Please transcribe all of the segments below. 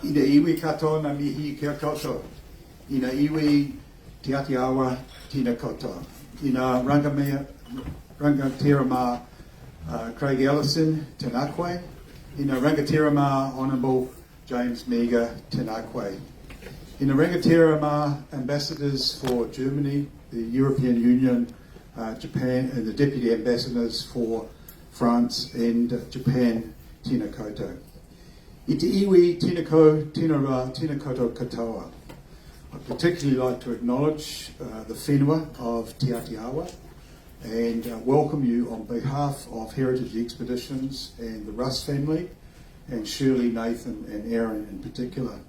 Ina iwi katoa na mihi kia koto. Ina iwi te ati awa tina koto. Ina rangatirama Craig Ellison tenakwe. Ina rangatirama Honourable James Meager tenakwe. Ina rangatirama ambassadors for Germany, the European Union, Japan, and the deputy ambassadors for France and Japan, tina koto. I te iwi tina koto katoa. I'd particularly like to acknowledge the whenua of Te Atiawa and welcome you on behalf of Heritage Expeditions and the Russ family, and Shirley, Nathan and Aaron in particular.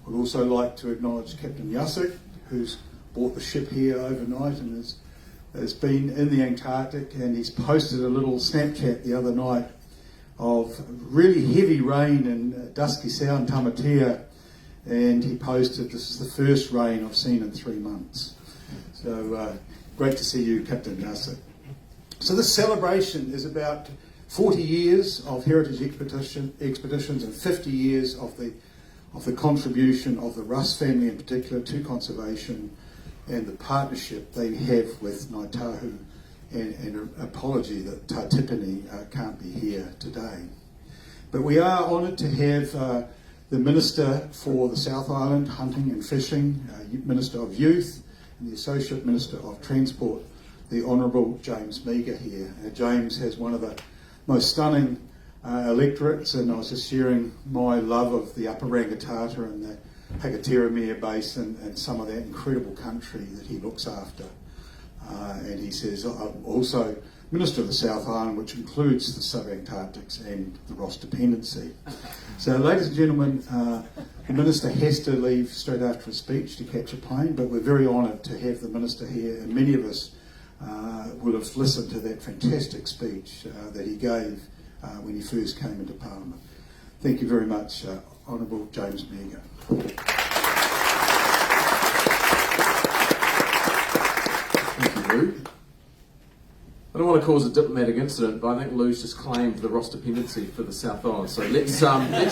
I'd also like to acknowledge Captain Yasik, who's brought the ship here overnight and has been in the Antarctic, and he's posted a little Snapchat the other night of really heavy rain in Dusky Sound, Tamatea, and he posted, this is the first rain I've seen in 3 months. So great to see you, Captain Yasik. So this celebration is about 40 years of Heritage Expeditions and 50 years of the contribution of the Russ family in particular to conservation and the partnership they have with Ngāi Tahu, and an apology that Tā Tipene can't be here today. But we are honoured to have the Minister for the South Island, Hunting and Fishing, Minister of Youth, and the Associate Minister of Transport, the Honourable James Meager here. James has one of the most stunning electorates, and I was just sharing my love of the Upper Rangitata and the Hakateramea Basin and some of that incredible country that he looks after. And he says, I'm also Minister of the South Island, which includes the Sub-Antarctics and the Ross Dependency. So, ladies and gentlemen, the Minister has to leave straight after a speech to catch a plane, but we're very honoured to have the Minister here, and many of us will have listened to that fantastic speech that he gave when he first came into Parliament. Thank you very much, Honourable James Meager. Thank you, Lou. I don't want to cause a diplomatic incident, but I think Lou's just claimed the Ross dependency for the South Island. So let's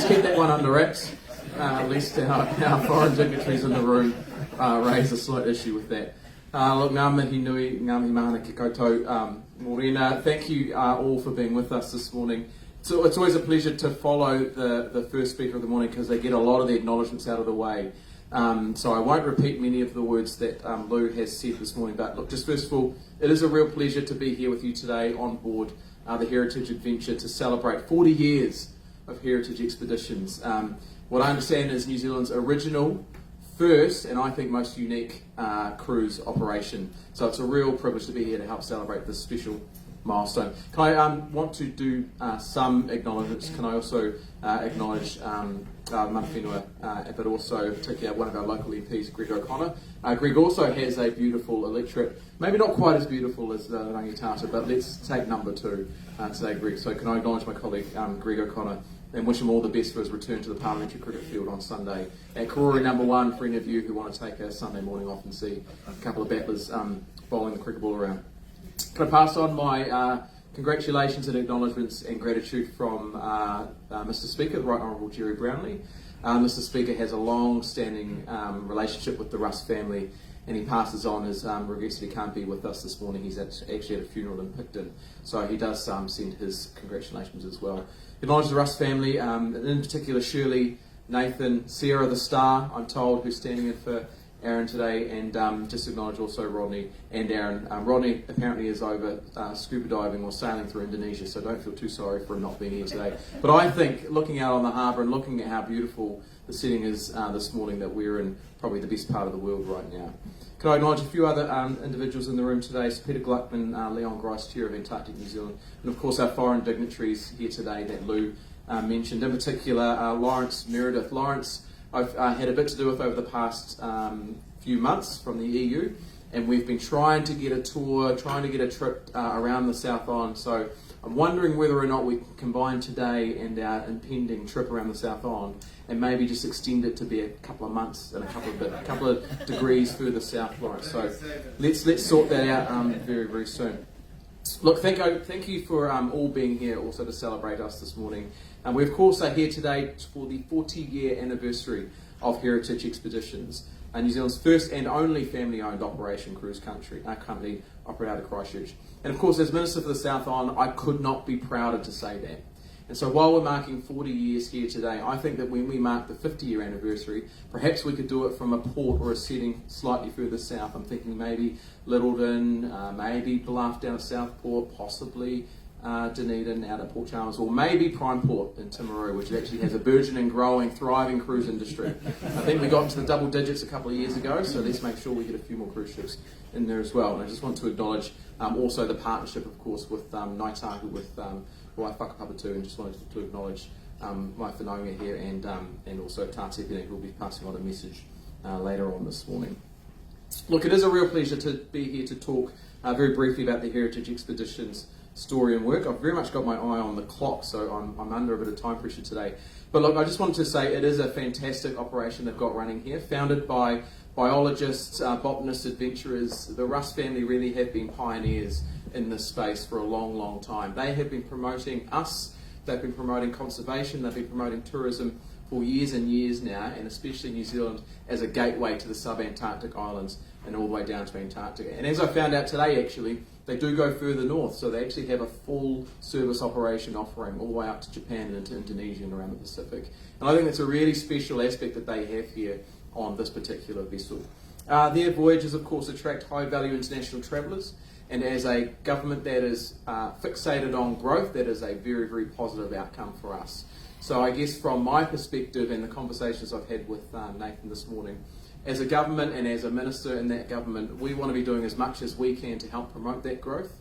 keep that one under wraps. At least our foreign dignitaries in the room raise a slight issue with that. Look, ngā mihi nui, ngā mihi mahana ki koutou, Morena. Thank you all for being with us this morning. So it's always a pleasure to follow the first speaker of the morning because they get a lot of the acknowledgements out of the way. So I won't repeat many of the words that Lou has said this morning, but look, just first of all, it is a real pleasure to be here with you today on board the Heritage Adventure to celebrate 40 years of Heritage Expeditions. What I understand is New Zealand's original, first, and I think most unique cruise operation. So it's a real privilege to be here to help celebrate this special milestone. Can I want to do some acknowledgements? Can I also acknowledge mana whenua, but also particularly one of our local MPs, Greg O'Connor. Greg also has a beautiful electorate, maybe not quite as beautiful as the Rangitata, but let's take number 2 today, Greg. So can I acknowledge my colleague Greg O'Connor and wish him all the best for his return to the parliamentary cricket field on Sunday at Karori number 1 for any of you who want to take a Sunday morning off and see a couple of battlers bowling the cricket ball around. Can I pass on my congratulations and acknowledgements and gratitude from Mr. Speaker, the Right Honourable Jerry Brownlee. Mr. Speaker has a long-standing relationship with the Russ family, and he passes on his regrets that he can't be with us this morning. He's actually at a funeral in Picton, so he does send his congratulations as well. Acknowledge the Russ family, in particular Shirley, Nathan, Sarah the Star, I'm told, who's standing in for Aaron today, and just acknowledge also Rodney and Aaron. Rodney apparently is over scuba diving or sailing through Indonesia, so don't feel too sorry for him not being here today. But I think, looking out on the harbour and looking at how beautiful the setting is this morning, that we're in probably the best part of the world right now. Can I acknowledge a few other individuals in the room today? So Peter Gluckman, Leon Grice, Chair of Antarctic New Zealand, and of course our foreign dignitaries here today that Lou mentioned, in particular Lawrence Meredith. Lawrence I've had a bit to do with over the past few months from the EU, and we've been trying to get a tour, trying to get a trip around the South Island. So I'm wondering whether or not we can combine today and our impending trip around the South Island and maybe just extend it to be a couple of months and a couple of degrees further south, Lawrence. So let's sort that out very, very soon. Look, thank you for all being here also to celebrate us this morning. And we of course are here today for the 40-year anniversary of Heritage Expeditions, New Zealand's first and only family-owned operation cruise company operated out of Christchurch. And of course, as Minister for the South Island, I could not be prouder to say that. And so while we're marking 40 years here today, I think that when we mark the 50-year anniversary, perhaps we could do it from a port or a setting slightly further south. I'm thinking maybe Littleton, maybe Bluff down at Southport, possibly Dunedin out at Port Chalmers, or maybe Prime Port in Timaru, which actually has a burgeoning, growing, thriving cruise industry. I think we got into the double digits a couple of years ago, so let's make sure we get a few more cruise ships in there as well. And I just want to acknowledge also the partnership, of course, with Ngāi Tahu, with Wai Whakapapa and just wanted to acknowledge my whanaunga here and also Tā Tipene, who will be passing on a message later on this morning. Look, it is a real pleasure to be here to talk very briefly about the Heritage Expeditions story and work. I've very much got my eye on the clock, so I'm under a bit of time pressure today. But look, I just wanted to say it is a fantastic operation they've got running here, founded by biologists, botanists, adventurers. The Russ family really have been pioneers in this space for a long, long time. They have been promoting us, they've been promoting conservation, they've been promoting tourism for years and years now, and especially New Zealand as a gateway to the sub-Antarctic islands and all the way down to Antarctica. And as I found out today, actually, they do go further north, so they actually have a full service operation offering all the way up to Japan and into Indonesia and around the Pacific. And I think that's a really special aspect that they have here on this particular vessel. Their voyages, of course, attract high-value international travellers, and as a government that is fixated on growth, that is a very, very positive outcome for us. So I guess from my perspective and the conversations I've had with Nathan this morning, as a government and as a minister in that government, we want to be doing as much as we can to help promote that growth.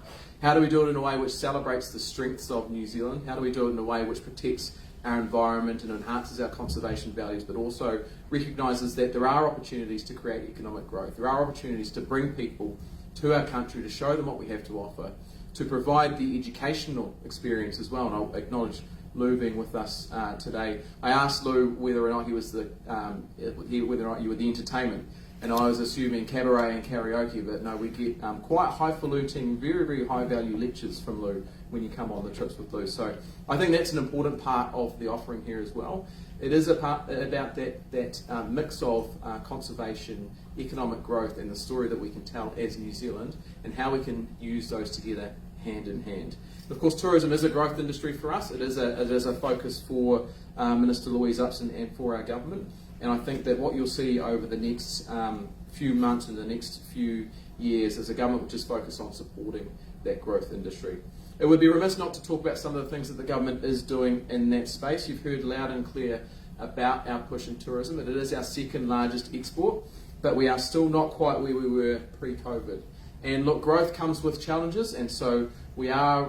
How do we do it in a way which celebrates the strengths of New Zealand? How do we do it in a way which protects our environment and enhances our conservation values, but also recognises that there are opportunities to create economic growth. There are opportunities to bring people to our country, to show them what we have to offer, to provide the educational experience as well. And I'll acknowledge Lou being with us today. I asked Lou whether or not he was whether or not you were the entertainment, and I was assuming cabaret and karaoke, but no, we get quite highfalutin, very, very high value lectures from Lou when you come on the trips with Lou. So I think that's an important part of the offering here as well. It is a part about that mix of conservation, economic growth, and the story that we can tell as New Zealand, and how we can use those together hand in hand. Of course, tourism is a growth industry for us. It is a focus for Minister Louise Upson and for our government. And I think that what you'll see over the next few months and the next few years is a government which is focused on supporting that growth industry. It would be remiss not to talk about some of the things that the government is doing in that space. You've heard loud and clear about our push in tourism. It is our second largest export, but we are still not quite where we were pre-COVID. And look, growth comes with challenges, and so we are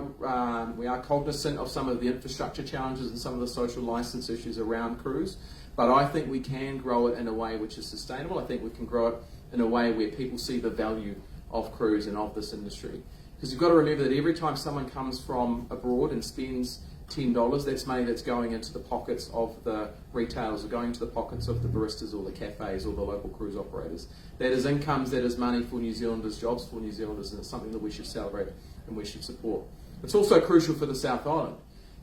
cognizant of some of the infrastructure challenges and some of the social license issues around cruise. But I think we can grow it in a way which is sustainable. I think we can grow it in a way where people see the value of cruise and of this industry. Because you've got to remember that every time someone comes from abroad and spends $10, that's money that's going into the pockets of the retailers, or going into the pockets of the baristas or the cafes or the local cruise operators. That is incomes, that is money for New Zealanders, jobs for New Zealanders, and it's something that we should celebrate and we should support. It's also crucial for the South Island,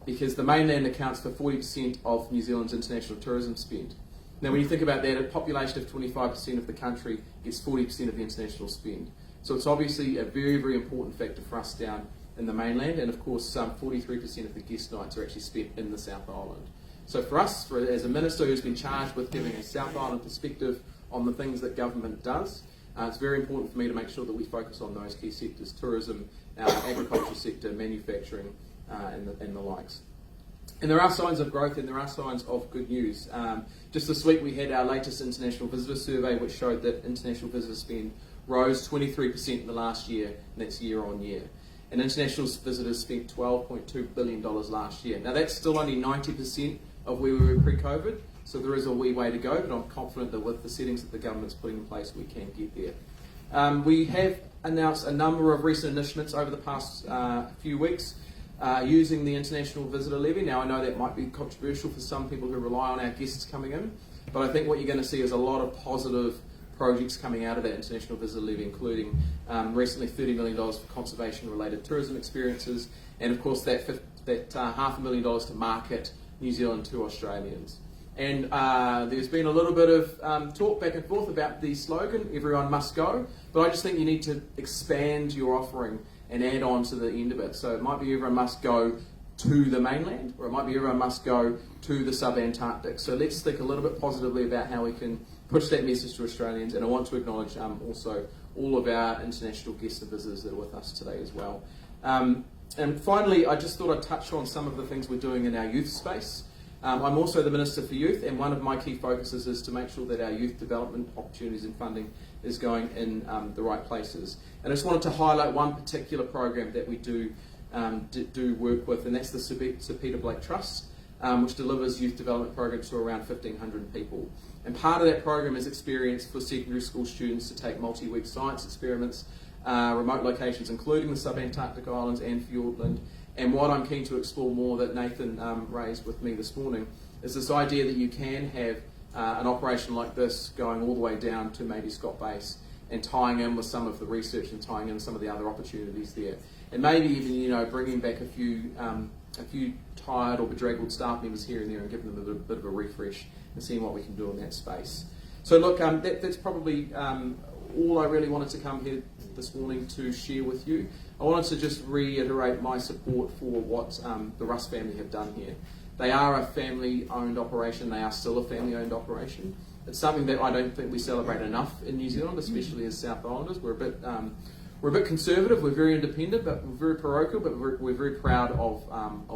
because the mainland accounts for 40% of New Zealand's international tourism spend. Now when you think about that, a population of 25% of the country gets 40% of the international spend. So it's obviously a very, very important factor for us down in the mainland, and of course 43% of the guest nights are actually spent in the South Island. So for us, as a minister who's been charged with giving a South Island perspective on the things that government does, it's very important for me to make sure that we focus on those key sectors: tourism, agriculture sector, manufacturing, and the likes. And there are signs of growth, and there are signs of good news. Just this week we had our latest international visitor survey, which showed that international visitor spend rose 23% in the last year, and that's year on year. And international visitors spent $12.2 billion last year. Now that's still only 90% of where we were pre-COVID, so there is a wee way to go, but I'm confident that with the settings that the government's putting in place, we can get there. We have announced a number of recent initiatives over the past few weeks using the international visitor levy. Now I know that might be controversial for some people who rely on our guests coming in, but I think what you're going to see is a lot of positive projects coming out of that international visitor levy, including recently $30 million for conservation-related tourism experiences, and of course that $500,000 to market New Zealand to Australians. And there's been a little bit of talk back and forth about the slogan, everyone must go, but I just think you need to expand your offering and add on to the end of it. So it might be everyone must go to the mainland, or it might be everyone must go to the sub-Antarctic. So let's think a little bit positively about how we can push that message to Australians, and I want to acknowledge also all of our international guests and visitors that are with us today as well. And finally, I just thought I'd touch on some of the things we're doing in our youth space. I'm also the Minister for Youth, and one of my key focuses is to make sure that our youth development opportunities and funding is going in the right places. And I just wanted to highlight one particular program that we do work with, and that's the Sir Peter Blake Trust, which delivers youth development programs to around 1,500 people. And part of that program is experience for secondary school students to take multi-week science experiments, remote locations including the sub-Antarctic islands and Fiordland. And what I'm keen to explore more that Nathan raised with me this morning is this idea that you can have an operation like this going all the way down to maybe Scott Base and tying in with some of the research and tying in some of the other opportunities there. And maybe even, bringing back a few tired or bedraggled staff members here and there and giving them a bit of a refresh and seeing what we can do in that space. So look, that's probably all I really wanted to come here this morning to share with you. I wanted to just reiterate my support for what the Russ family have done here. They are a family-owned operation. They are still a family-owned operation. It's something that I don't think we celebrate enough in New Zealand, especially as South Islanders. We're a bit conservative. We're very independent, but we're very parochial. But we're very proud of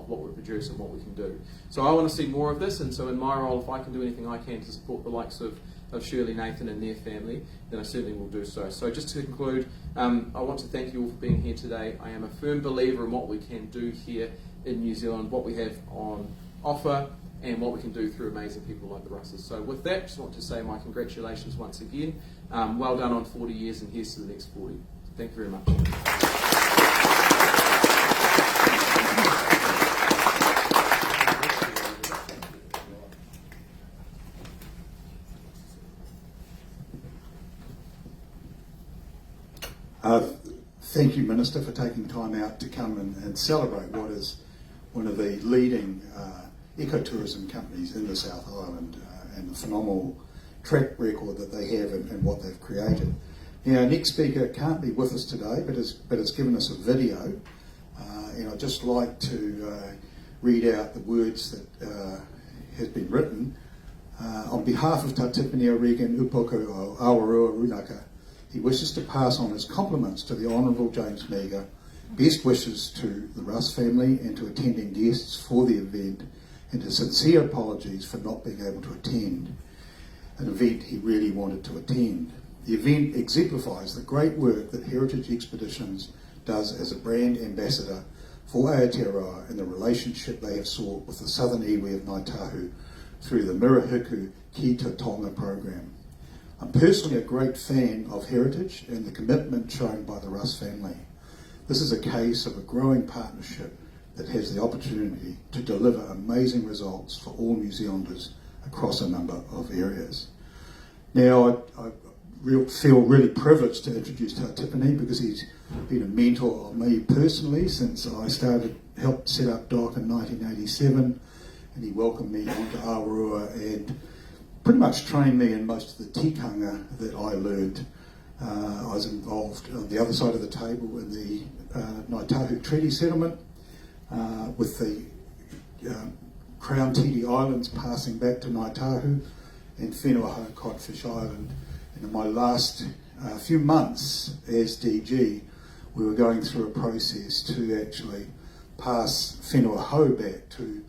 what we produce and what we can do. So I want to see more of this. And so in my role, if I can do anything I can to support the likes of Shirley, Nathan and their family, then I certainly will do so. So just to conclude, I want to thank you all for being here today. I am a firm believer in what we can do here in New Zealand, what we have on offer, and what we can do through amazing people like the Russes. So with that, just want to say my congratulations once again. Well done on 40 years, and here's to the next 40. Thank you very much. Thank you, Minister, for taking time out to come and celebrate what is one of the leading ecotourism companies in the South Island and the phenomenal track record that they have and what they've created. Now, our next speaker can't be with us today, but has given us a video, and I'd just like to read out the words that has been written. On behalf of Tā Tipene O'Regan Upoko o Awarua Rūnaka, he wishes to pass on his compliments to the Honourable James Meager, best wishes to the Russ family and to attending guests for the event, and his sincere apologies for not being able to attend an event he really wanted to attend. The event exemplifies the great work that Heritage Expeditions does as a brand ambassador for Aotearoa and the relationship they have sought with the southern iwi of Ngāi Tahu through the Murihiku Ki to Tonga program. I'm personally a great fan of Heritage and the commitment shown by the Russ family. This is a case of a growing partnership that has the opportunity to deliver amazing results for all New Zealanders across a number of areas. Now, I feel really privileged to introduce Tā Tipene because he's been a mentor of me personally since I helped set up DOC in 1987, and he welcomed me onto Awarua and pretty much trained me in most of the tikanga that I learned. I was involved on the other side of the table in the Ngāi Tahu Treaty Settlement with the Crown Titi Islands passing back to Ngāi Tahu and Whenua Codfish Island. And in my last few months as DG, we were going through a process to actually pass Whenua Hau back to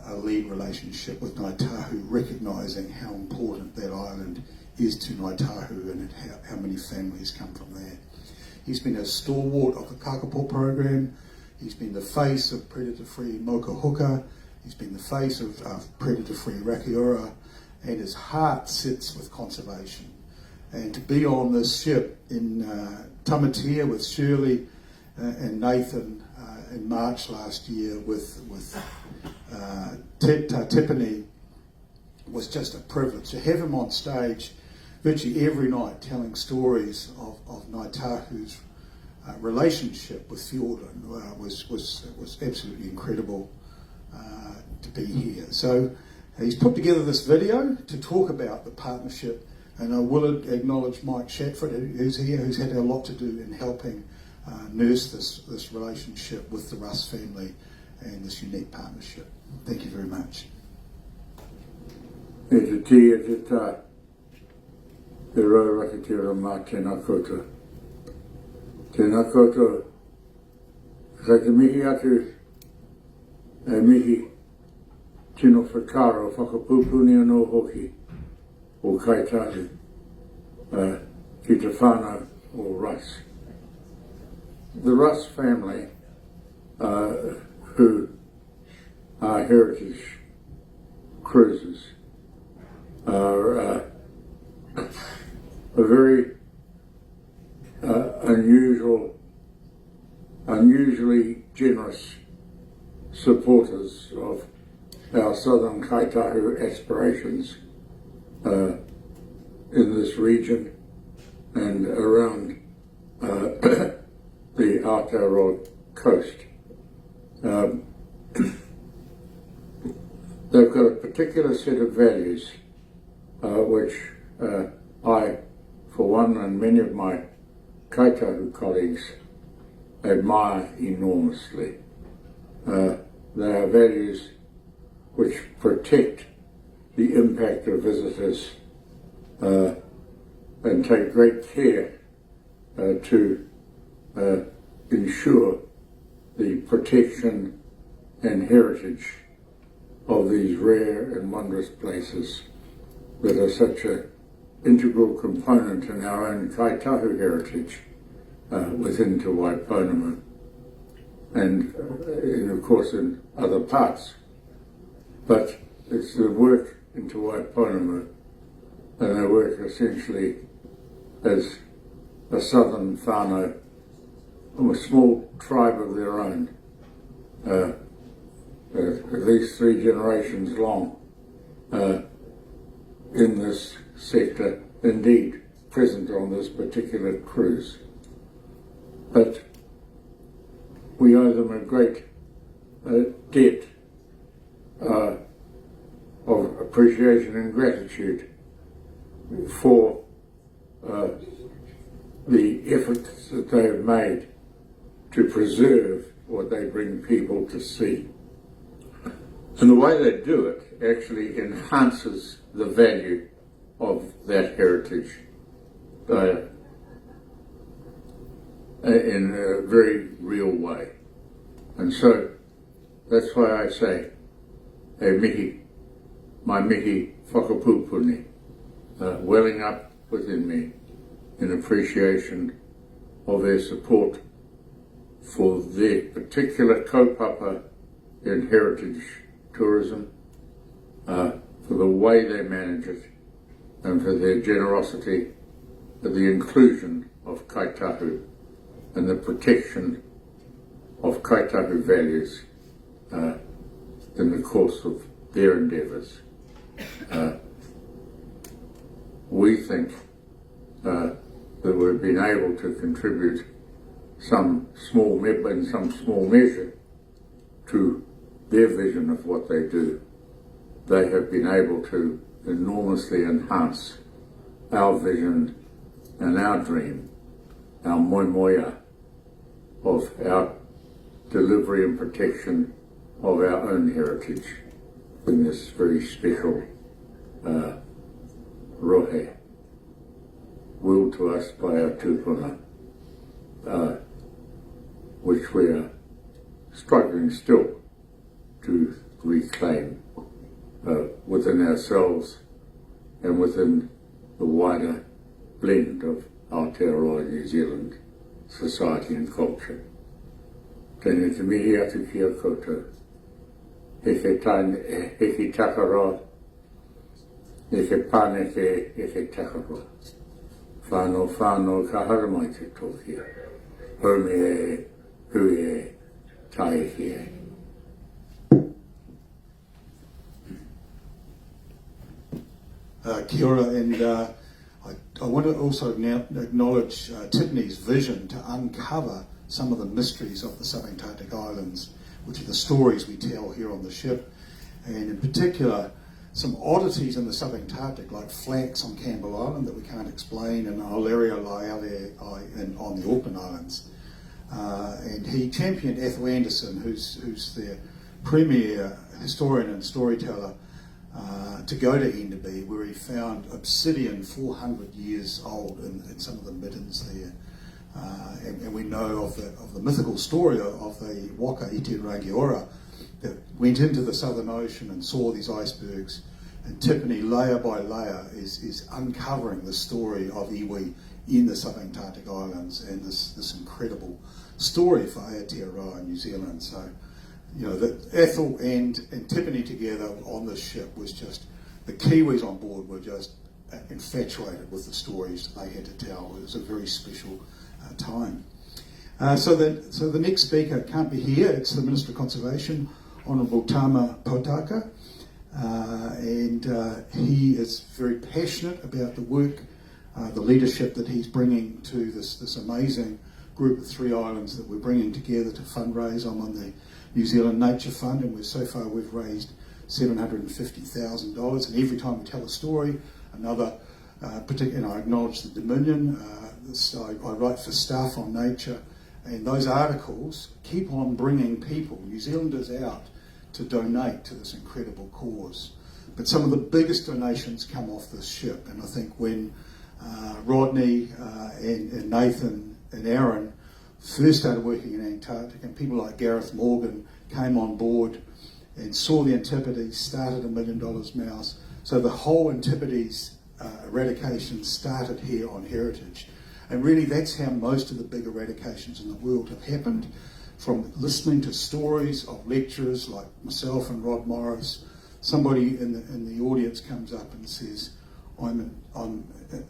a lead relationship with Ngāi Tahu, recognising how important that island is to Ngāi Tahu and how many families come from there. He's been a stalwart of the Kakapo program. He's been the face of predator-free Mokuhuka. He's been the face of predator-free Rakiura, and his heart sits with conservation. And to be on this ship in Tamatia with Shirley and Nathan in March last year with Tā Tipene was just a privilege. To have him on stage virtually every night telling stories of Ngāi Tahu's relationship with Fiordland was absolutely incredible to be here. So he's put together this video to talk about the partnership, and I will acknowledge Mike Shatford, who's here, who's had a lot to do in helping nurse this relationship with the Russ family and this unique partnership. Thank you very much. E te ti e te tā, te rau rakitira mā tēnā koutou. Tēnā koutou, kai te mihi atu, e mihi tino whakaro, whakapupuni anō hoki o Ngāi Tahu, ki te whānau o Russ. The Russ family, who are heritage cruisers, are a very unusually generous supporters of our southern Ngāi Tahu aspirations in this region and around the Awarua coast. They've got a particular set of values which I, for one, and many of my Ngāi Tahu colleagues admire enormously. They are values which protect the impact of visitors and take great care to ensure the protection and heritage of these rare and wondrous places that are such an integral component in our own Ngāi Tahu heritage within Te Waiponama and of course in other parts. But it's the work in Te Waiponama, and they work essentially as a southern whānau, a small tribe of their own, at least 3 generations long, in this sector, indeed present on this particular cruise. But we owe them a great debt of appreciation and gratitude for the efforts that they have made to preserve what they bring people to see. And the way they do it actually enhances the value of that heritage in a very real way. And so that's why I say, e mihi, my mihi whakapupuni, welling up within me in appreciation of their support for their particular kaupapa in heritage tourism, for the way they manage it, and for their generosity at the inclusion of Ngāi Tahu and the protection of Ngāi Tahu values in the course of their endeavours. We think that we've been able to contribute in some small measure to their vision of what they do. They have been able to enormously enhance our vision and our dream, our moimoia of our delivery and protection of our own heritage in this very special rohe, willed to us by our tūpuna, which we are struggling still to reclaim within ourselves and within the wider blend of Aotearoa New Zealand society and culture. Tēnei te mihi atu ki a koutou, he ke takaroa, he ke pāneke, he ke takaroa. Whānau ka haramai te tōkia, home e, hui e, tai e. Kia ora, and I want to also now acknowledge Tipene's vision to uncover some of the mysteries of the subantarctic islands, which are the stories we tell here on the ship, and in particular some oddities in the subantarctic, like flax on Campbell Island that we can't explain, and Awarua Rūnaka on the Auckland Islands. And he championed Ethel Anderson, who's their premier historian and storyteller, to go to Enderby, where he found obsidian 400 years old in some of the middens there. And we know of the mythical story of the waka i te Rangiora that went into the Southern Ocean and saw these icebergs. And Tipene, layer by layer, is uncovering the story of iwi in the subantarctic islands, and this incredible story for Aotearoa, New Zealand. So, you know, that Ethel and Tipene together on this ship was just, the Kiwis on board were just infatuated with the stories they had to tell. It was a very special time. So the next speaker can't be here. It's the Minister of Conservation, Honourable Tama Potaka, and he is very passionate about the work, the leadership that he's bringing to this amazing group of 3 islands that we're bringing together to fundraise. I'm on the New Zealand Nature Fund, and so far we've raised $750,000, and every time we tell a story, another particular, and I acknowledge the Dominion, I write for Staff on Nature, and those articles keep on bringing people, New Zealanders, out to donate to this incredible cause. But some of the biggest donations come off this ship, and I think when Rodney and Nathan and Aaron first started working in Antarctic, and people like Gareth Morgan came on board and saw the Antipodes, started $1 million mouse. So the whole Antipodes eradication started here on Heritage. And really that's how most of the big eradications in the world have happened, from listening to stories of lecturers like myself and Rod Morris. Somebody in the audience comes up and says, I'm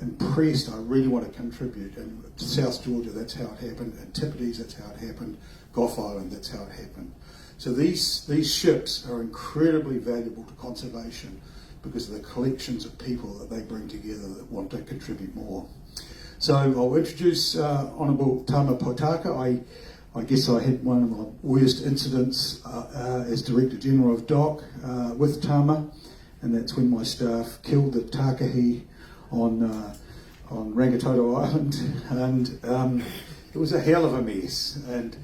impressed, I really want to contribute. And South Georgia, that's how it happened. Antipodes, that's how it happened. Gough Island, that's how it happened. So these ships are incredibly valuable to conservation because of the collections of people that they bring together that want to contribute more. So I'll introduce Honourable Tama Potaka. I guess I had one of my worst incidents as Director General of DOC with Tama, and that's when my staff killed the takahi on Rangitoto Island, and it was a hell of a mess. And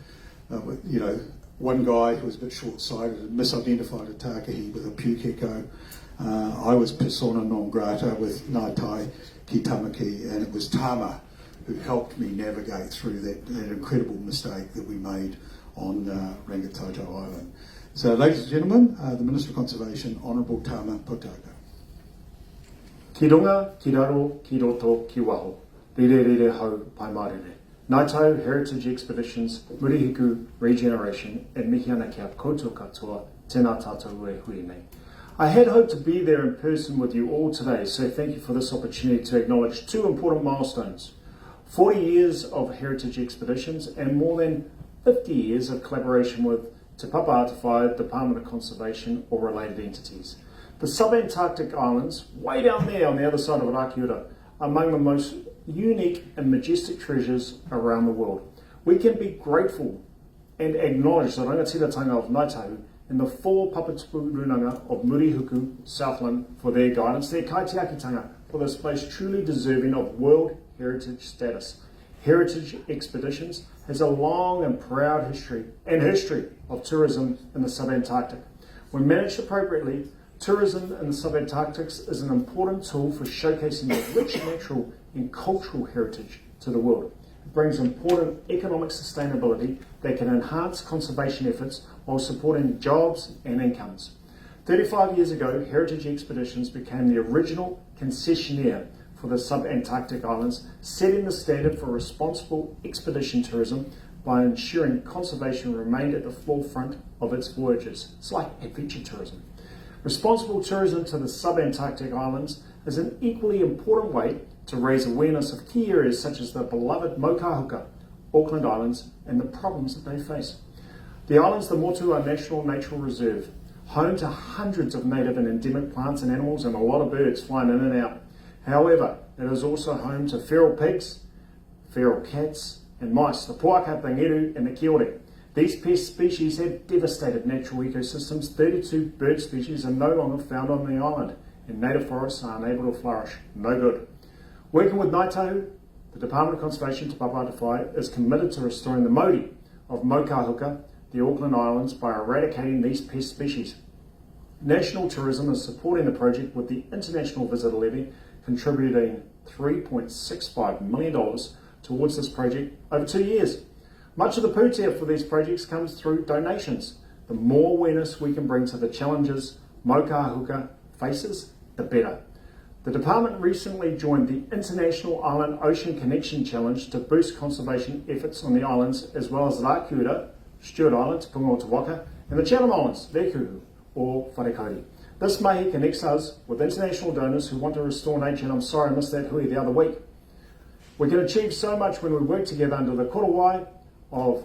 you know, one guy who was a bit short-sighted and misidentified a takahi with a pukeko. I was persona non grata with Ngāi Tahu ki Tamaki, and it was Tama who helped me navigate through that incredible mistake that we made on Rangitoto Island. So, ladies and gentlemen, the Minister of Conservation, Honourable Tama Potaka. Ki runga, ki raro, ki roto, ki waho. Rire rire hau pai marere. Ngāi Tahu Heritage Expeditions, Murihiku Regeneration, and mihi ana kia koutou katoa, tēnā tātou e hui nei. I had hoped to be there in person with you all today, so thank you for this opportunity to acknowledge 2 important milestones. 40 years of heritage expeditions and more than 50 years of collaboration with Te Papa Atawhai, Department of Conservation or related entities. The subantarctic islands, way down there on the other side of Rakiura, are among the most unique and majestic treasures around the world. We can be grateful and acknowledge the rangatiratanga of Ngāi Tahu and the 4 Papatupu Runanga of Murihiku, Southland, for their guidance, their kaitiakitanga for this place truly deserving of World Heritage status. Heritage Expeditions has a long and proud history of tourism in the subantarctic. When managed appropriately, tourism in the subantarctic is an important tool for showcasing the rich natural and cultural heritage to the world. It brings important economic sustainability that can enhance conservation efforts while supporting jobs and incomes. 35 years ago, Heritage Expeditions became the original concessionaire for the subantarctic islands, setting the standard for responsible expedition tourism by ensuring conservation remained at the forefront of its voyages. It's like adventure tourism. Responsible tourism to the subantarctic islands is an equally important way to raise awareness of key areas such as the beloved Mokāhuka, Auckland Islands, and the problems that they face. The islands, the Motu, are National Natural Reserve, home to hundreds of native and endemic plants and animals and a lot of birds flying in and out. However, it is also home to feral pigs, feral cats and mice, the puaka, the ngeru and the kiore. These pest species have devastated natural ecosystems. 32 bird species are no longer found on the island, and native forests are unable to flourish. No good. Working with Ngāi Tahu, the Department of Conservation Te Papa is committed to restoring the mauri of Mokāhuka, the Auckland Islands, by eradicating these pest species. National Tourism is supporting the project with the International Visitor Levy, contributing $3.65 million towards this project over 2 years. Much of the pūtea for these projects comes through donations. The more awareness we can bring to the challenges Mokāhuka faces, the better. The department recently joined the International Island Ocean Connection Challenge to boost conservation efforts on the islands, as well as Rākiura, Stewart Island, Te Punga o Te Waka, and the Chatham Islands, Vekuhu, or Wharekauri. This mahi connects us with international donors who want to restore nature, and I'm sorry I missed that hui the other week. We can achieve so much when we work together under the korowai of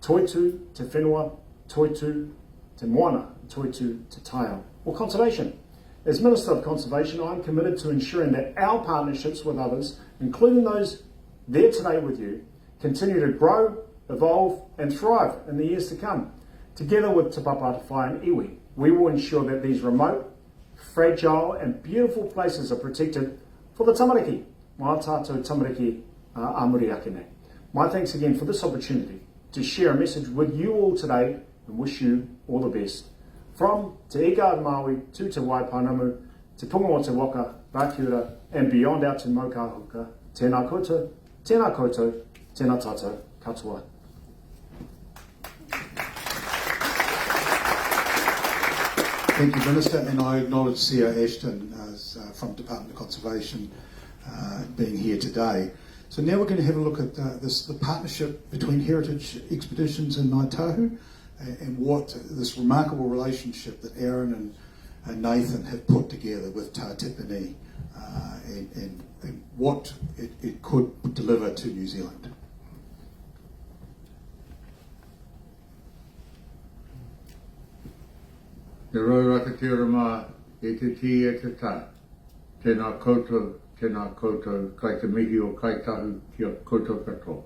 toitu te whenua, toitu te moana, toitu te taio, or conservation. As Minister of Conservation, I am committed to ensuring that our partnerships with others, including those there today with you, continue to grow, evolve and thrive in the years to come. Together with Te Papa and Iwi, we will ensure that these remote, fragile and beautiful places are protected for the tamariki. Mā tātou tamariki a Murihiku nei. My thanks again for this opportunity to share a message with you all today and wish you all the best. From Te Ika Maui to Te Waipanamu, Te Punga o Te Waka, Rākiura and beyond out to Mokāhuka, tēnā koutou, tēnā tātou, katoa. Thank you, Minister, and I acknowledge CEO Ashton as, from Department of Conservation being here today. So now we're going to have a look at the partnership between Heritage Expeditions and Ngāi Tahu and what this remarkable relationship that Aaron and Nathan have put together with Tā Tipene and what it could deliver to New Zealand. Te rauraka te rama e te ti e te tā. Tēnā koutou, kai te mihi o Ngāi Tahu ki a koutou katoa.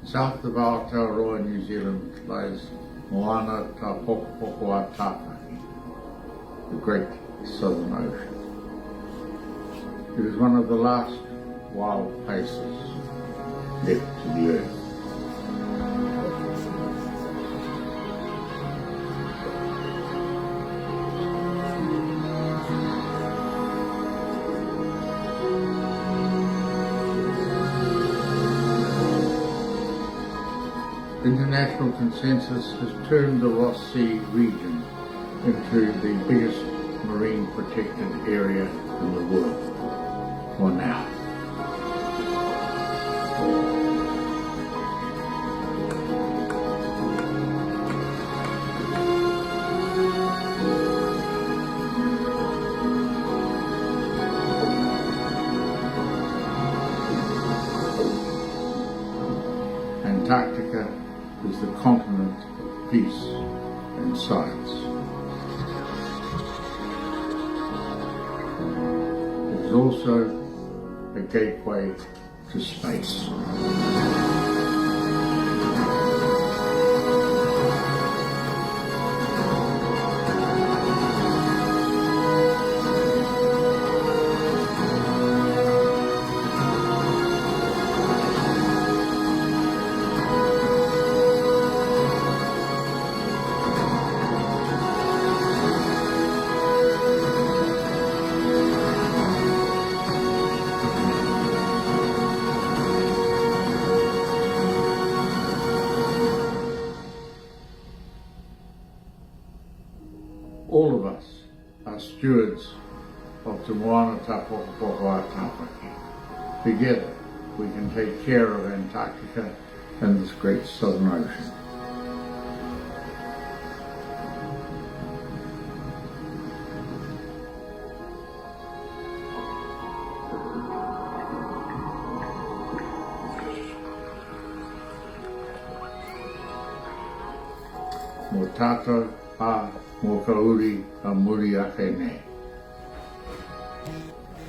South of Aotearoa, New Zealand, lies Moana Tā Pokopoko a Tāwhaki, the Great Southern Ocean. It is one of the last wild places left to the earth. International consensus has turned the Ross Sea region into the biggest marine protected area in the world, for now. Antarctica is the continent of peace and science. It is also a gateway to space. All of us are stewards of Te Moana Tā Pokopoko a Tāwhaki. Together we can take care of Antarctica and this great Southern Ocean. Mō tātou pā mō kauri a Murihiku nei.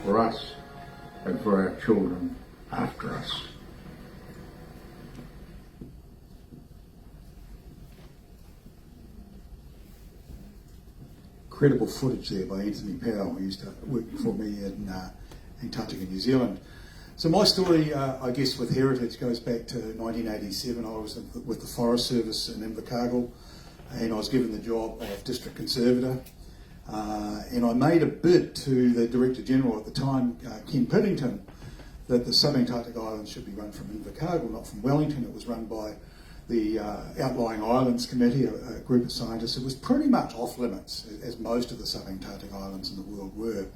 For us and for our children after us. incredible footage there by Anthony Powell, who used to work for me in Antarctic, New Zealand. So my story, I guess, with heritage goes back to 1987. I was with the Forest Service in Invercargill, and I was given the job of District Conservator. And I made a bid to the Director General at the time, Ken Piddington, that the Subantarctic Islands should be run from Invercargill, not from Wellington. It was run by the Outlying Islands Committee, a group of scientists. It was pretty much off limits, as most of the Subantarctic Islands in the world were.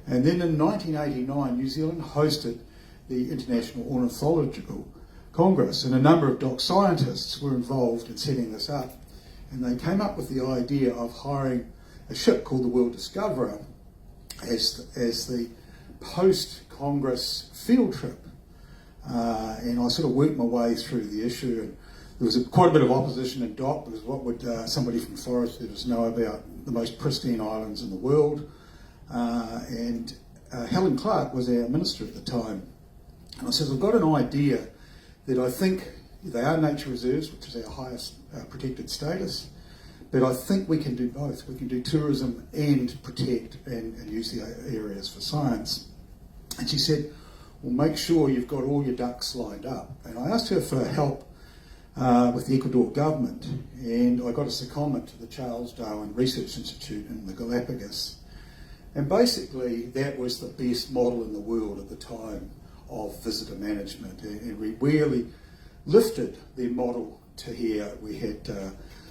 And then in 1989, New Zealand hosted the International Ornithological Congress, and a number of dock scientists were involved in setting this up. And they came up with the idea of hiring a ship called the World Discoverer as the post-Congress field trip. And I sort of worked my way through the issue, and there was quite a bit of opposition in dock, because what would somebody from Forest Service know about the most pristine islands in the world? And Helen Clark was our minister at the time. And I said, I've got an idea that I think they are nature reserves, which is our highest protected status, but I think we can do both. We can do tourism and protect and use the areas for science. And she said, well, make sure you've got all your ducks lined up. And I asked her for help with the Ecuador government, and I got a secondment to the Charles Darwin Research Institute in the Galapagos. And basically, that was the best model in the world at the time of visitor management. And we really lifted the model to here. We had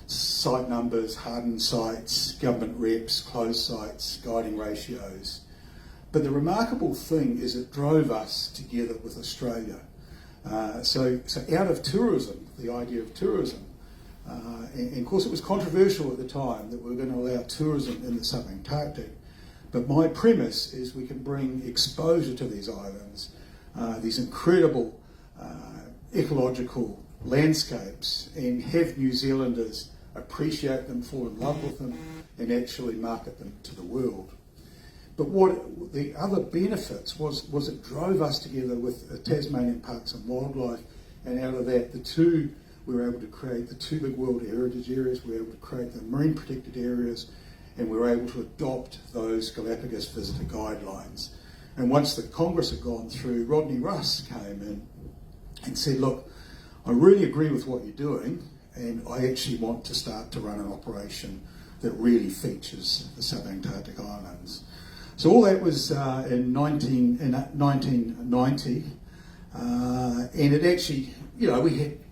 site numbers, hardened sites, government reps, closed sites, guiding ratios. But the remarkable thing is it drove us together with Australia. So out of tourism, the idea of tourism, and of course it was controversial at the time that we were going to allow tourism in the Subantarctic, but my premise is we can bring exposure to these islands, these incredible ecological landscapes, and have New Zealanders appreciate them, fall in love with them, and actually market them to the world. But what the other benefits was it drove us together with Tasmanian Parks and Wildlife, and out of that, we were able to create the two big World Heritage Areas, we were able to create the marine protected areas, and we were able to adopt those Galapagos visitor guidelines. And once the Congress had gone through, Rodney Russ came in and said, look, I really agree with what you're doing, and I actually want to start to run an operation that really features the Subantarctic Islands. So all that was in 1990, and it actually,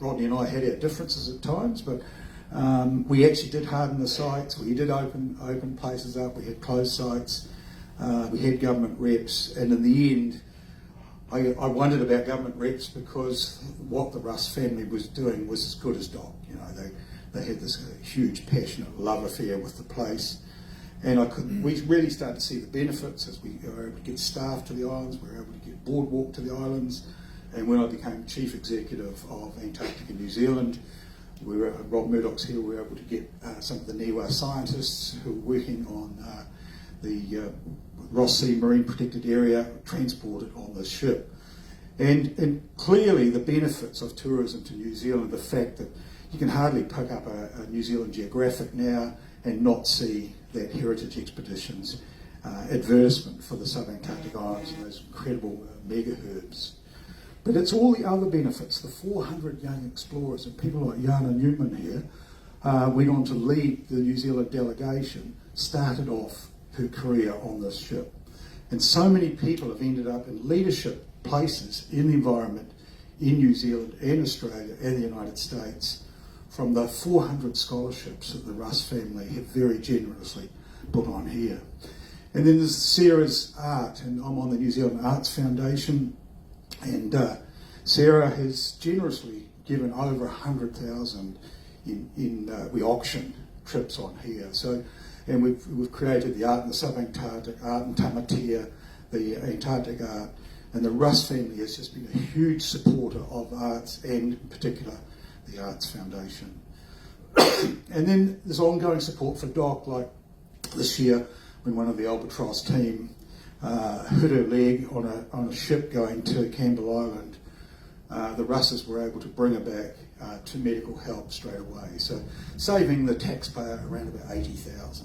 Rodney and I had our differences at times, but we actually did harden the sites, we did open places up, we had closed sites, we had government reps, and in the end, I wondered about government reps because what the Russ family was doing was as good as doc. They had this huge passionate love affair with the place. And we really started to see the benefits as we were able to get staff to the islands, we were able to get boardwalk to the islands. And when I became Chief Executive of Antarctic and New Zealand, Rob Murdoch's here, we were able to get some of the NIWA scientists who were working on the Ross Sea Marine Protected Area transported on the ship. And clearly the benefits of tourism to New Zealand, the fact that you can hardly pick up a New Zealand Geographic now and not see that Heritage Expeditions advertisement for the Subantarctic Islands and those incredible mega herbs. But it's all the other benefits. The 400 young explorers and people like Jana Newman here went on to lead the New Zealand delegation, started off her career on this ship. And so many people have ended up in leadership places in the environment in New Zealand and Australia and the United States from the 400 scholarships that the Russ family have very generously put on here. And then there's Sarah's art, and I'm on the New Zealand Arts Foundation, and Sarah has generously given over 100,000 we auction trips on here. So, and we've created the art in the Subantarctic, art in Tamatea, the Antarctic art, and the Russ family has just been a huge supporter of arts, and in particular the Arts Foundation. And then there's ongoing support for DOC, like this year when one of the Albatross team hurt her leg on a ship going to Campbell Island. The Russes were able to bring her back to medical help straight away, so saving the taxpayer around about $80,000.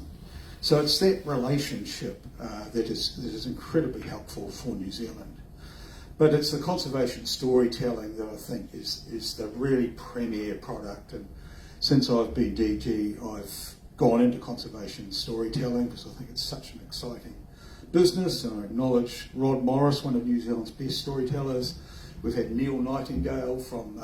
So it's that relationship that is incredibly helpful for New Zealand. But it's the conservation storytelling that I think is the really premier product. And since I've been DG, I've gone into conservation storytelling because I think it's such an exciting business. And I acknowledge Rod Morris, one of New Zealand's best storytellers. We've had Neil Nightingale from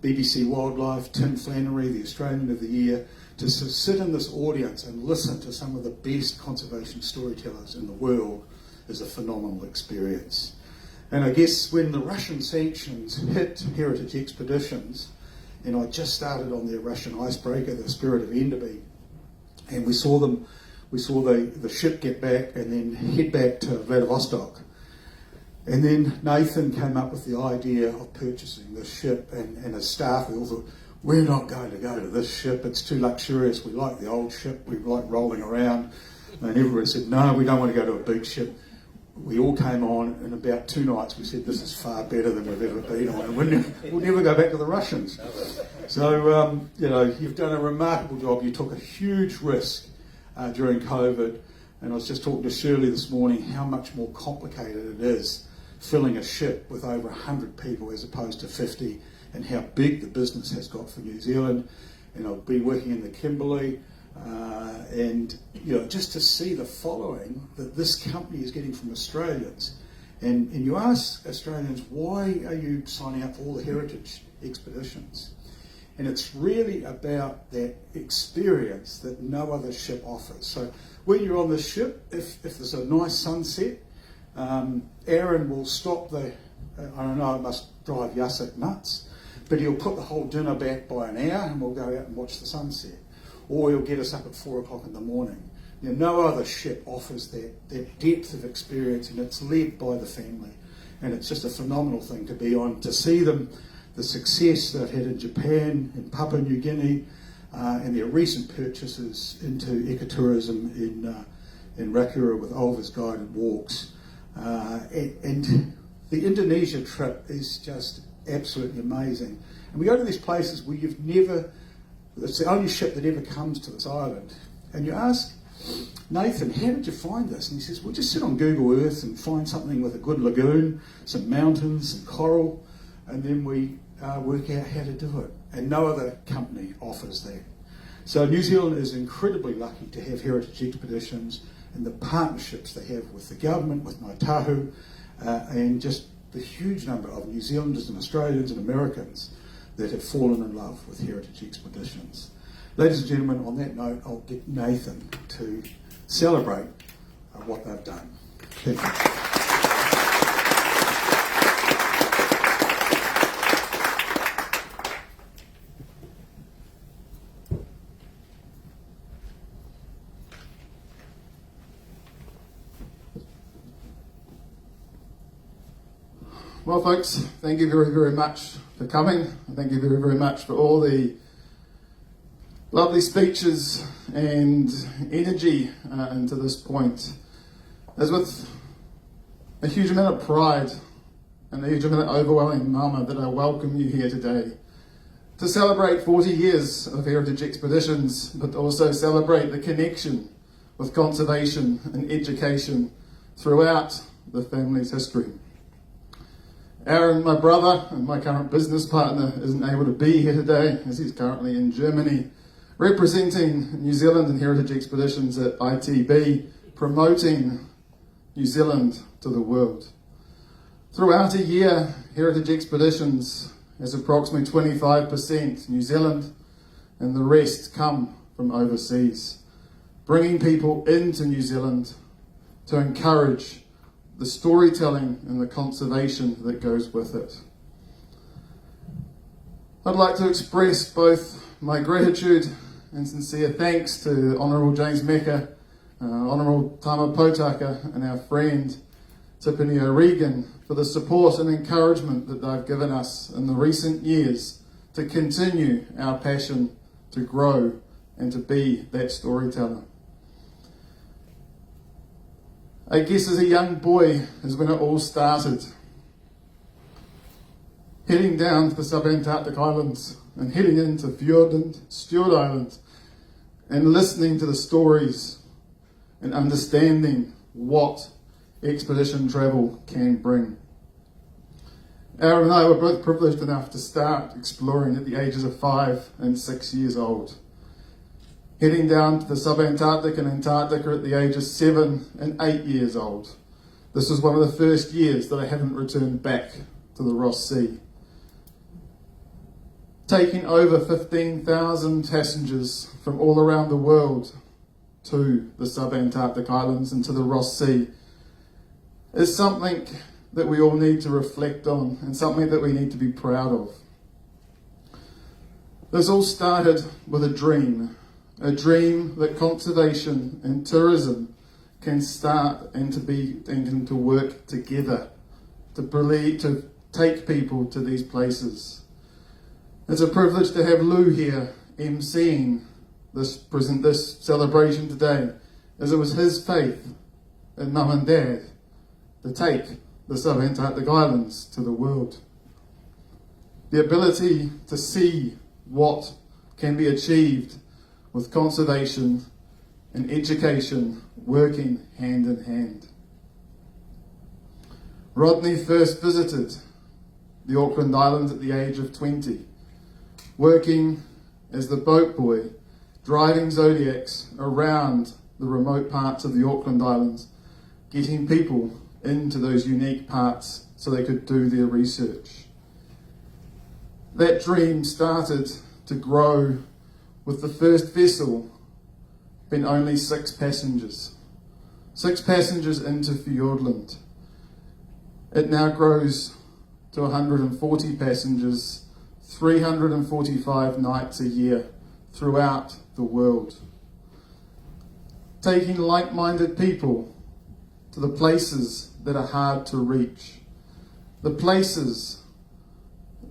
BBC Wildlife, Tim Flannery, the Australian of the Year, to sit in this audience and listen to some of the best conservation storytellers in the world is a phenomenal experience. And I guess when the Russian sanctions hit heritage expeditions, and I just started on their Russian icebreaker, the Spirit of Enderby, and we saw the ship get back and then head back to Vladivostok. And then Nathan came up with the idea of purchasing this ship, and his staff, we all thought, we're not going to go to this ship, it's too luxurious, we like the old ship, we like rolling around. And everyone said, no, we don't want to go to a big ship. We all came on, and about 2 nights we said, this is far better than we've ever been on, and we'll never go back to the Russians. So, you've done a remarkable job. You took a huge risk during COVID, and I was just talking to Shirley this morning how much more complicated it is filling a ship with over 100 people as opposed to 50, and how big the business has got for New Zealand. And I've been working in the Kimberley, and just to see the following that this company is getting from Australians. And you ask Australians, why are you signing up for all the heritage expeditions? And it's really about that experience that no other ship offers. So when you're on the ship, if there's a nice sunset, Aaron will stop I don't know, it must drive Yasik nuts, but he'll put the whole dinner back by an hour and we'll go out and watch the sunset. Or he'll get us up at 4 o'clock in the morning. No other ship offers that depth of experience, and it's led by the family. And it's just a phenomenal thing to be on, to see them, the success they've had in Japan, in Papua New Guinea, and their recent purchases into ecotourism in Rakura with Olva's guided walks. And the Indonesia trip is just absolutely amazing. And we go to these places where it's the only ship that ever comes to this island. And you ask Nathan, how did you find this? And he says, well, just sit on Google Earth and find something with a good lagoon, some mountains, some coral, and then we work out how to do it. And no other company offers that. So New Zealand is incredibly lucky to have heritage expeditions and the partnerships they have with the government, with Ngāi Tahu, and just the huge number of New Zealanders and Australians and Americans that have fallen in love with heritage expeditions. Ladies and gentlemen, on that note, I'll get Nathan to celebrate what they've done. Thank you. Well, folks, thank you very, very much for coming. Thank you very, very much for all the lovely speeches and energy to this point. It's with a huge amount of pride and a huge amount of overwhelming mama that I welcome you here today to celebrate 40 years of heritage expeditions, but also celebrate the connection with conservation and education throughout the family's history. Aaron, my brother and my current business partner, isn't able to be here today as he's currently in Germany representing New Zealand and heritage expeditions at ITB, promoting New Zealand to the world. Throughout a year, heritage expeditions is approximately 25% New Zealand, and the rest come from overseas, bringing people into New Zealand to encourage the storytelling and the conservation that goes with it. I'd like to express both my gratitude and sincere thanks to Honourable James Meager, Honourable Tama Potaka, and our friend Tipene O'Regan for the support and encouragement that they've given us in the recent years to continue our passion to grow and to be that storyteller. I guess as a young boy is when it all started. Heading down to the sub-Antarctic islands and heading into Fjord Island and listening to the stories and understanding what expedition travel can bring. Aaron and I were both privileged enough to start exploring at the ages of 5 and 6 years old, heading down to the sub-Antarctic and Antarctica at the ages 7 and 8 years old. This was one of the first years that I haven't returned back to the Ross Sea. Taking over 15,000 passengers from all around the world to the sub-Antarctic islands and to the Ross Sea is something that we all need to reflect on and something that we need to be proud of. This all started with a dream that conservation and tourism can start and to work together to take people to these places. It's a privilege to have Lou here emceeing this celebration today, as it was his faith in Mum and Dad to take the sub-Antarctic islands to the world. The ability to see what can be achieved with conservation and education working hand in hand. Rodney first visited the Auckland Islands at the age of 20, working as the boat boy, driving Zodiacs around the remote parts of the Auckland Islands, getting people into those unique parts so they could do their research. That dream started to grow with the first vessel being only 6 passengers. 6 passengers into Fiordland. It now grows to 140 passengers, 345 nights a year throughout the world. Taking like-minded people to the places that are hard to reach, the places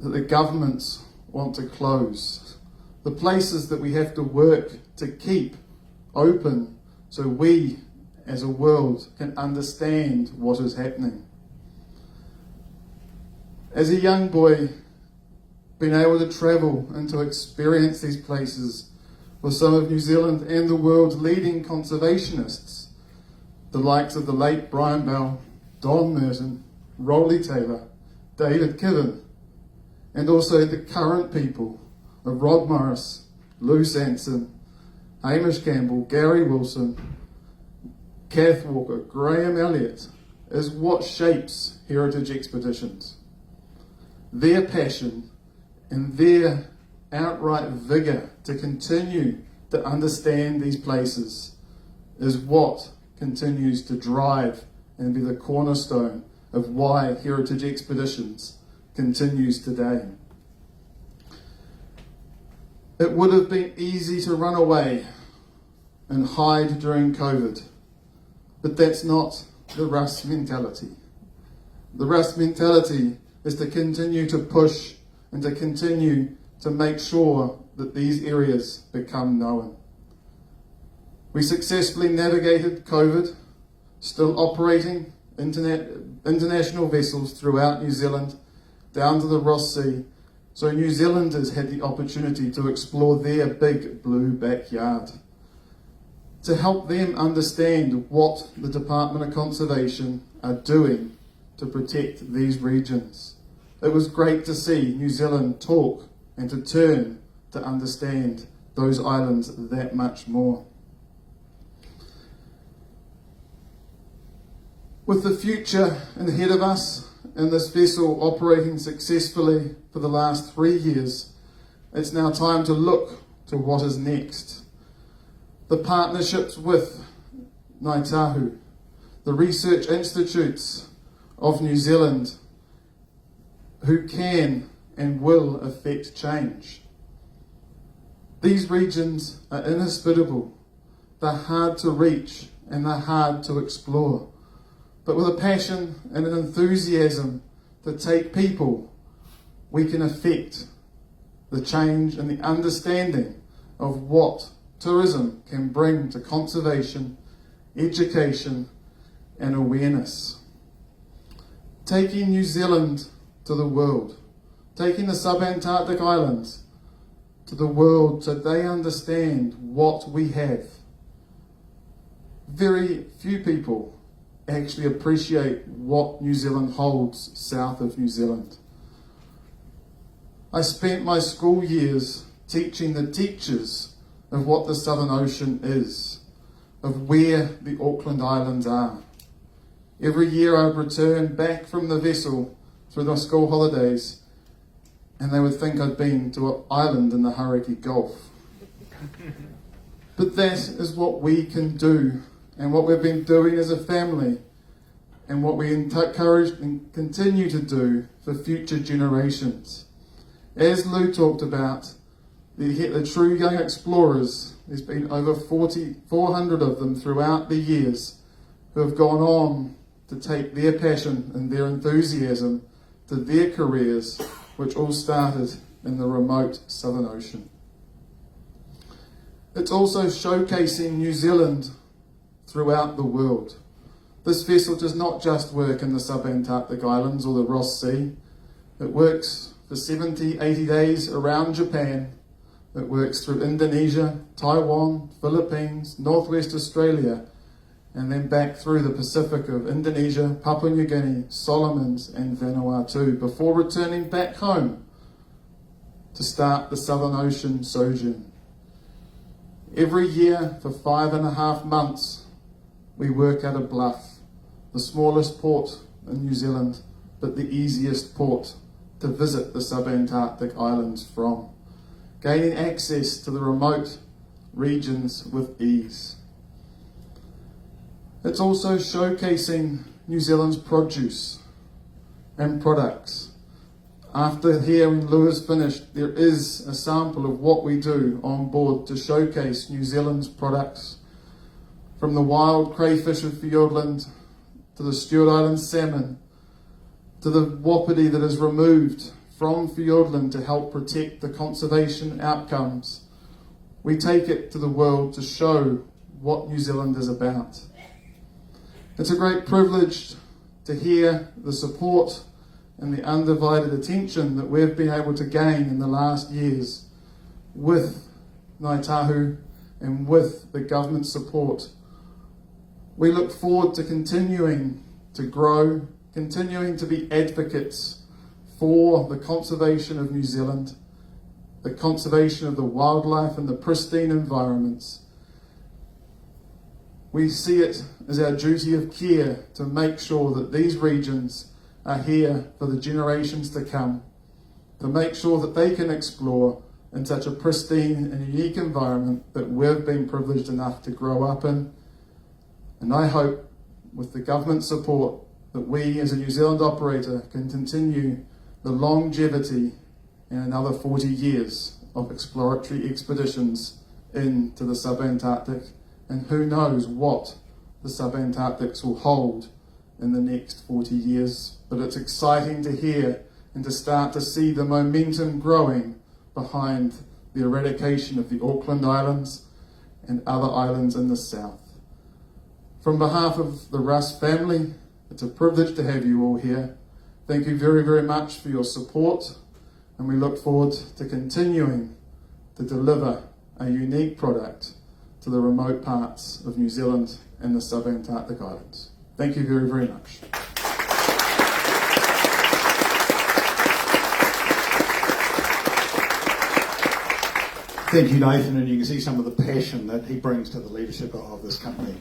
that the governments want to close, the places that we have to work to keep open so we as a world can understand what is happening. As a young boy, being able to travel and to experience these places with some of New Zealand and the world's leading conservationists, the likes of the late Brian Bell, Don Merton, Rolly Taylor, David Kiven, and also the current people of Rod Morris, Lou Sanson, Hamish Campbell, Gary Wilson, Kath Walker, Graham Elliott, is what shapes heritage expeditions. Their passion and their outright vigour to continue to understand these places is what continues to drive and be the cornerstone of why heritage expeditions continues today. It would have been easy to run away and hide during COVID, but that's not the Russ mentality. The Russ mentality is to continue to push and to continue to make sure that these areas become known. We successfully navigated COVID, still operating international vessels throughout New Zealand, down to the Ross Sea, so New Zealanders had the opportunity to explore their big blue backyard. To help them understand what the Department of Conservation are doing to protect these regions. It was great to see New Zealand talk and to turn to understand those islands that much more. With the future ahead of us and this vessel operating successfully for the last 3 years, it's now time to look to what is next. The partnerships with Ngāi Tahu, the research institutes of New Zealand who can and will affect change. These regions are inhospitable, they're hard to reach and they're hard to explore. But with a passion and an enthusiasm to take people, we can affect the change and the understanding of what tourism can bring to conservation, education and awareness. Taking New Zealand to the world, taking the sub-Antarctic islands to the world so they understand what we have. very few people actually appreciate what New Zealand holds south of New Zealand. I spent my school years teaching the teachers of what the Southern Ocean is, of where the Auckland Islands are. Every year I would return back from the vessel through the school holidays, and they would think I'd been to an island in the Hauraki Gulf. But that is what we can do, and what we've been doing as a family, and what we encourage and continue to do for future generations. As Lou talked about, the true young explorers, there's been over 400 of them throughout the years who have gone on to take their passion and their enthusiasm to their careers, which all started in the remote Southern Ocean. It's also showcasing New Zealand throughout the world. This vessel does not just work in the sub-Antarctic islands or the Ross Sea. It works for 70, 80 days around Japan. It works through Indonesia, Taiwan, Philippines, Northwest Australia, and then back through the Pacific of Indonesia, Papua New Guinea, Solomons and Vanuatu, before returning back home to start the Southern Ocean sojourn. Every year for 5.5 months, we work at a Bluff, the smallest port in New Zealand, but the easiest port to visit the sub-Antarctic islands from, gaining access to the remote regions with ease. It's also showcasing New Zealand's produce and products. After hearing Lewis finished, there is a sample of what we do on board to showcase New Zealand's products, from the wild crayfish of Fiordland to the Stewart Island salmon, to the wapiti that is removed from Fiordland to help protect the conservation outcomes. We take it to the world to show what New Zealand is about. It's a great privilege to hear the support and the undivided attention that we've been able to gain in the last years with Ngāi Tahu and with the government support. We look forward to continuing to grow, continuing to be advocates for the conservation of New Zealand, the conservation of the wildlife and the pristine environments. We see it as our duty of care to make sure that these regions are here for the generations to come, to make sure that they can explore in such a pristine and unique environment that we've been privileged enough to grow up in. And I hope, with the government support, that we as a New Zealand operator can continue the longevity in another 40 years of exploratory expeditions into the sub-Antarctic, and who knows what the sub-Antarctics will hold in the next 40 years. But it's exciting to hear and to start to see the momentum growing behind the eradication of the Auckland Islands and other islands in the south. From behalf of the Russ family, it's a privilege to have you all here. Thank you very, very much for your support, and we look forward to continuing to deliver a unique product to the remote parts of New Zealand and the sub-Antarctic islands. Thank you very, very much. Thank you, Nathan, and you can see some of the passion that he brings to the leadership of this company.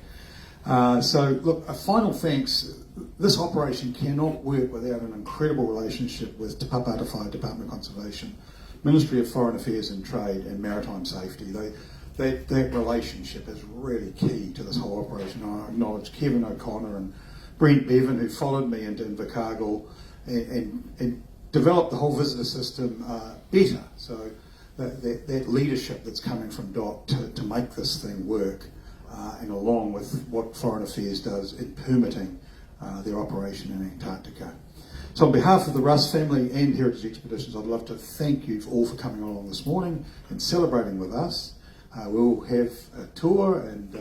So, look, a final thanks. This operation cannot work without an incredible relationship with Te Papa Department of Conservation, Ministry of Foreign Affairs and Trade, and Maritime Safety. That relationship is really key to this whole operation. I acknowledge Kevin O'Connor and Brent Bevan, who followed me into Invercargill and developed the whole visitor system better. So that leadership that's coming from DOC to make this thing work, and along with what Foreign Affairs does in permitting their operation in Antarctica. So on behalf of the Russ family and Heritage Expeditions, I'd love to thank you all for coming along this morning and celebrating with us. We'll have a tour and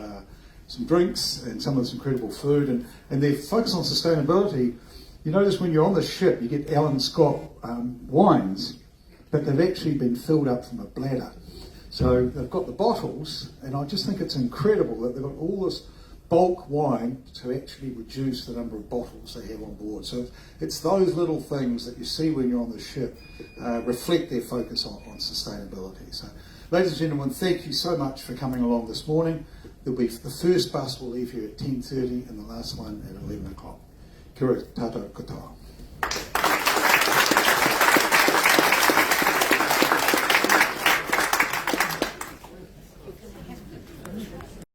some drinks and some of this incredible food, and their focus on sustainability. You notice when you're on the ship, you get Alan Scott wines, but they've actually been filled up from a bladder. So they've got the bottles, and I just think it's incredible that they've got all this bulk wine to actually reduce the number of bottles they have on board. So it's those little things that you see when you're on the ship reflect their focus on sustainability. So, ladies and gentlemen, thank you so much for coming along this morning. There'll be the first bus will leave here at 10:30 and the last one at 11 o'clock. Kia ora, tātou katoa.